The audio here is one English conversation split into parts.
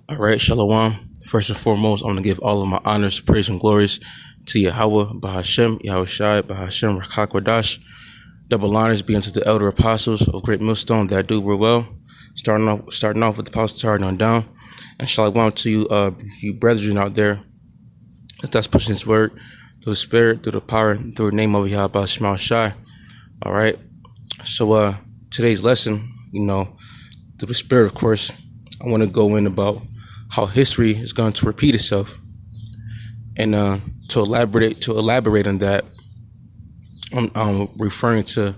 All right, Shalom. First and foremost, I'm going to give all of my honors, praise, and glories to Yahweh, Bahashem, Yahweh Shai, Bahashem, Rakakwadash. Double honors be unto the elder apostles of Great Millstone that do real well. Starting off with the apostle Taran on down. And Shalom to you brethren out there that's pushing this word through the spirit, through the power, through the name of Yahweh Shema Shai. All right. So today's lesson, through the spirit, of course, I want to go in about how history is going to repeat itself, and to elaborate on that, I'm referring to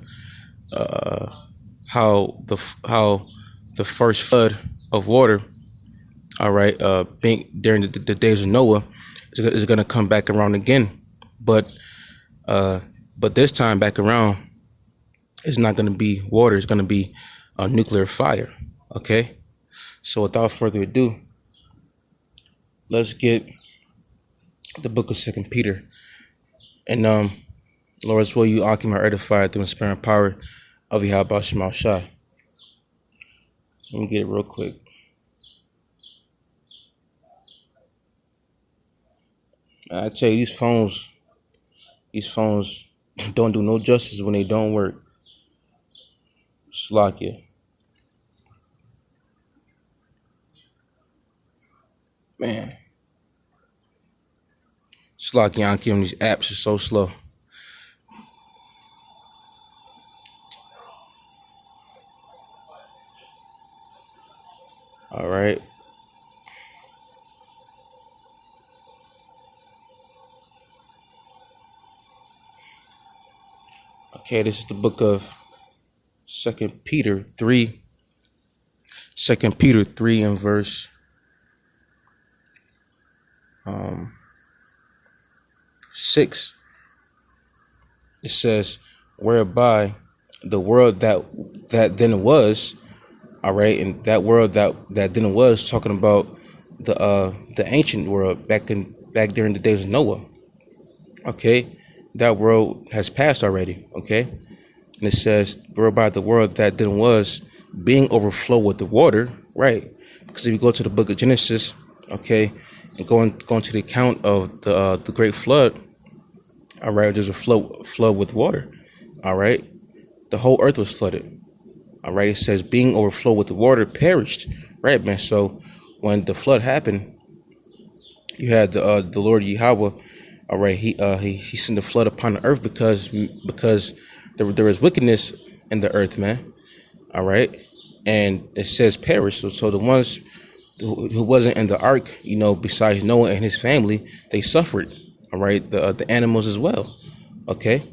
how the first flood of water, all right, being during the days of Noah, is going to come back around again, but this time back around, it's not going to be water; it's going to be a nuclear fire. Okay, so without further ado, let's get the book of Second Peter. And Lord's will you occupy edified through the spirit and power of Yahweh Shema Shai. Let me get it real quick. I tell you, these phones don't do no justice when they don't work. Slakia. Man. Slakia, these apps are so slow. All right. Okay, this is the book of Second Peter 3. 2 Peter 3 and verse 6. It says, whereby the world that then was, all right, and that world that then was, talking about the ancient world back during the days of Noah. Okay, that world has passed already. Okay, and it says, whereby the world that then was being overflowed with the water, right? Because if you go to the book of Genesis, okay, and going to the account of the great flood, all right, there's a flood with water, all right. The whole earth was flooded, all right. It says being overflowed with the water perished, right, man. So when the flood happened, you had the Lord Yahweh, all right. He sent the flood upon the earth because there was wickedness in the earth, man, all right. And it says perish. So the ones who wasn't in the ark, besides Noah and his family, they suffered. All right, the animals as well. Okay,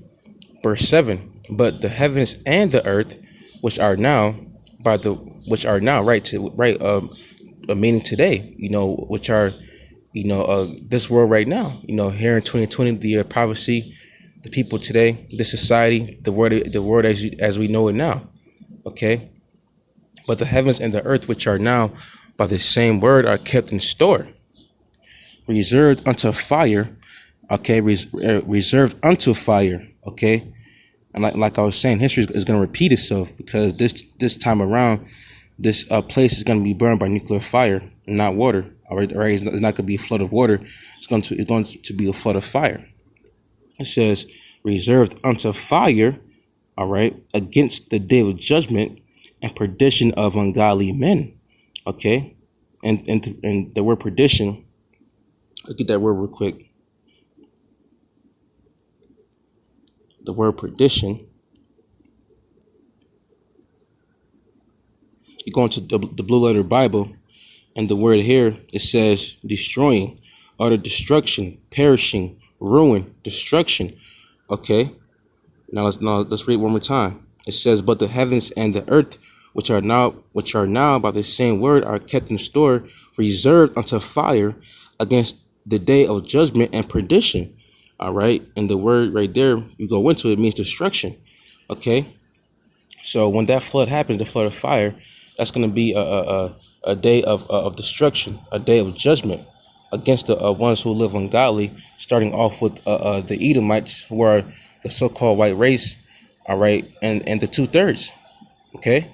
verse 7. But the heavens and the earth, which are now meaning today, which are this world right now, here in 2020, the year of prophecy, the people today, the society, the world as we know it now. Okay, but the heavens and the earth, which are now by the same word, are kept in store, reserved unto fire. Okay, reserved unto fire. Okay, and like I was saying, history is going to repeat itself, because this time around, this place is going to be burned by nuclear fire, not water. All right, it's not going to be a flood of water. It's going to be a flood of fire. It says reserved unto fire. All right, against the day of judgment and perdition of ungodly men. Okay, and the word perdition. Look at that word real quick. The word perdition. You go into the Blue Letter Bible, and the word here, it says destroying, utter destruction, perishing, ruin, destruction. Okay. Now let's read it one more time. It says, but the heavens and the earth, which are now by the same word, are kept in store, reserved unto fire against the day of judgment and perdition. All right, and the word right there, you go into it, means destruction. Okay, so when that flood happens, the flood of fire, that's going to be a day of destruction, a day of judgment against the ones who live ungodly. Starting off with the Edomites, who are the so-called white race. All right, and the 2/3. Okay,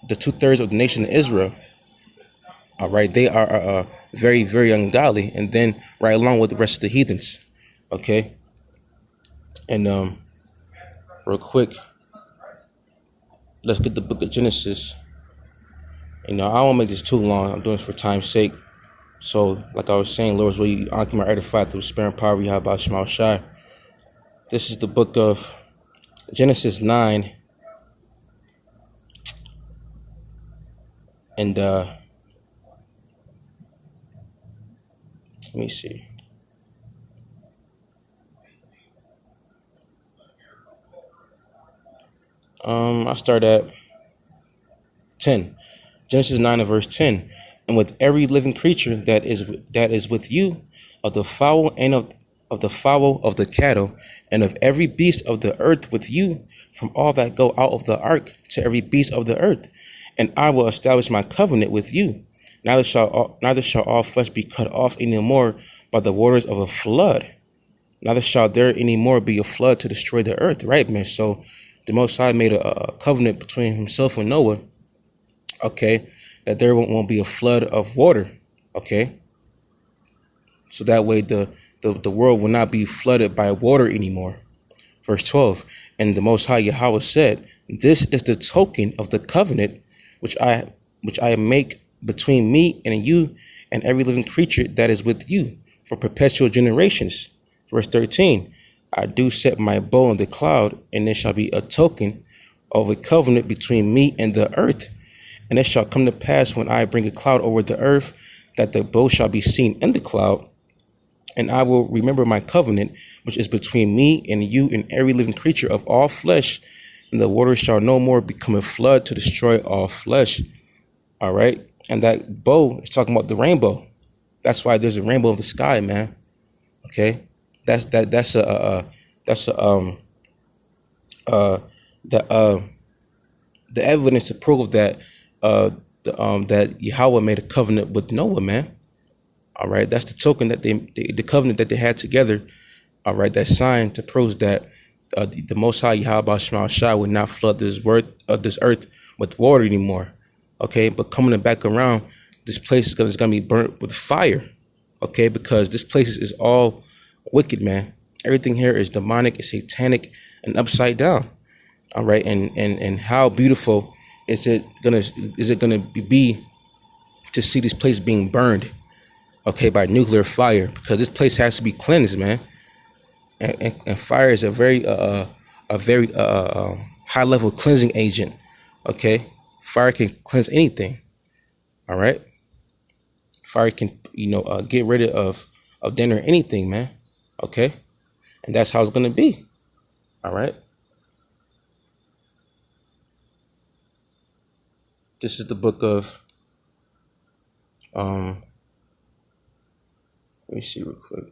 the 2/3 of the nation of Israel. All right, they are very, very ungodly, and then right along with the rest of the heathens. Okay, and real quick, let's get the book of Genesis. I won't make this too long. I'm doing this for time's sake. So, like I was saying, Lord's will you Akim edify through sparing power, you have about Shema Shai. This is the book of Genesis 9. And let me see. I'll start at 10. Genesis 9 and verse 10. And with every living creature that is with you, of the fowl and of the fowl of the cattle, and of every beast of the earth with you, from all that go out of the ark to every beast of the earth. And I will establish my covenant with you. Neither shall all flesh be cut off any more by the waters of a flood. Neither shall there any more be a flood to destroy the earth. Right, man? So the Most High made a covenant between himself and Noah. Okay, that there won't be a flood of water. Okay, so that way the world will not be flooded by water anymore. Verse 12. And the Most High Yahweh said, this is the token of the covenant which I make between me and you and every living creature that is with you for perpetual generations. Verse 13. I do set my bow in the cloud, and there shall be a token of a covenant between me and the earth. And it shall come to pass when I bring a cloud over the earth, that the bow shall be seen in the cloud. And I will remember my covenant, which is between me and you and every living creature of all flesh. And the waters shall no more become a flood to destroy all flesh. All right. And that bow is talking about the rainbow. That's why there's a rainbow in the sky, man. Okay. That's the evidence to prove that that Yahweh made a covenant with Noah, man. All right, that's the token that the covenant that they had together. All right, that sign to prove that the Most High Yahweh Shema Shai would not flood this earth with water anymore. Okay, but coming back around, this place is gonna be burnt with fire. Okay, because this place is all wicked, man. Everything here is demonic, it's satanic, and upside down. All right, and how beautiful is it gonna be to see this place being burned? Okay, by nuclear fire, because this place has to be cleansed, man. And fire is a very high level cleansing agent. Okay, fire can cleanse anything. All right, fire can get rid of damn near anything, man. Okay, and that's how it's gonna be. All right. This is the book of let me see real quick.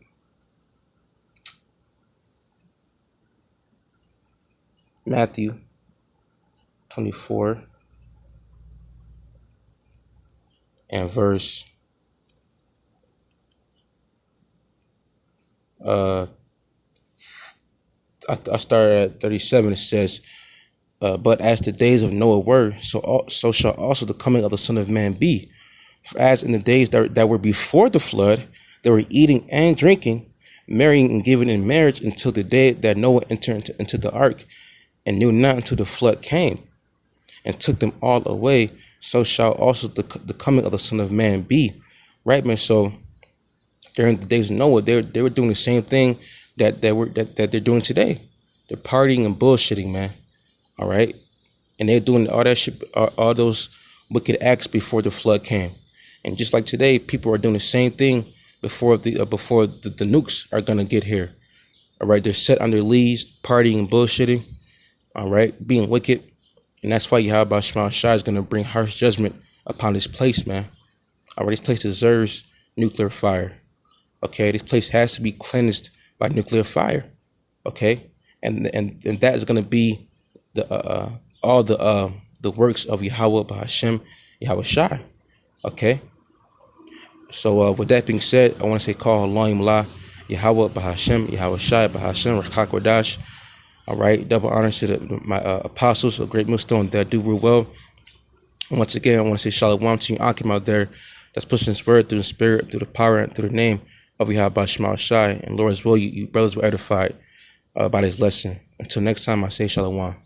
Matthew 24 and verse I started at 37. It says, but as the days of Noah were, so shall also the coming of the Son of Man be. For as in the days that were before the flood, they were eating and drinking, marrying and giving in marriage until the day that Noah entered into the ark, and knew not until the flood came and took them all away. So shall also the coming of the Son of Man be. Right, man? So during the days of Noah, they were doing the same thing that they're doing today. They're partying and bullshitting, man. All right, and they're doing all that shit, all those wicked acts before the flood came. And just like today, people are doing the same thing before the nukes are gonna get here. All right, they're set on their leads, partying and bullshitting. All right, being wicked, and that's why Yahweh Shema Shai is gonna bring harsh judgment upon this place, man. All right, this place deserves nuclear fire. Okay, this place has to be cleansed by nuclear fire. Okay, and that is gonna be all the works of Yahweh Bahashem Yahweh Shai. Okay. So with that being said, I want to say call Elohim La Yahweh Bahashem Yahweh Shai Bahashem Rakak Wadash. All right, double honor to my apostles, a great millstone that do real well. And once again, I want to say shalom to you, Akim out there. That's pushing this word through the spirit, through the power, and through the name of Yahweh Shema Shai. And Lord, as well, you brothers were edified by this lesson. Until next time, I say Shalom.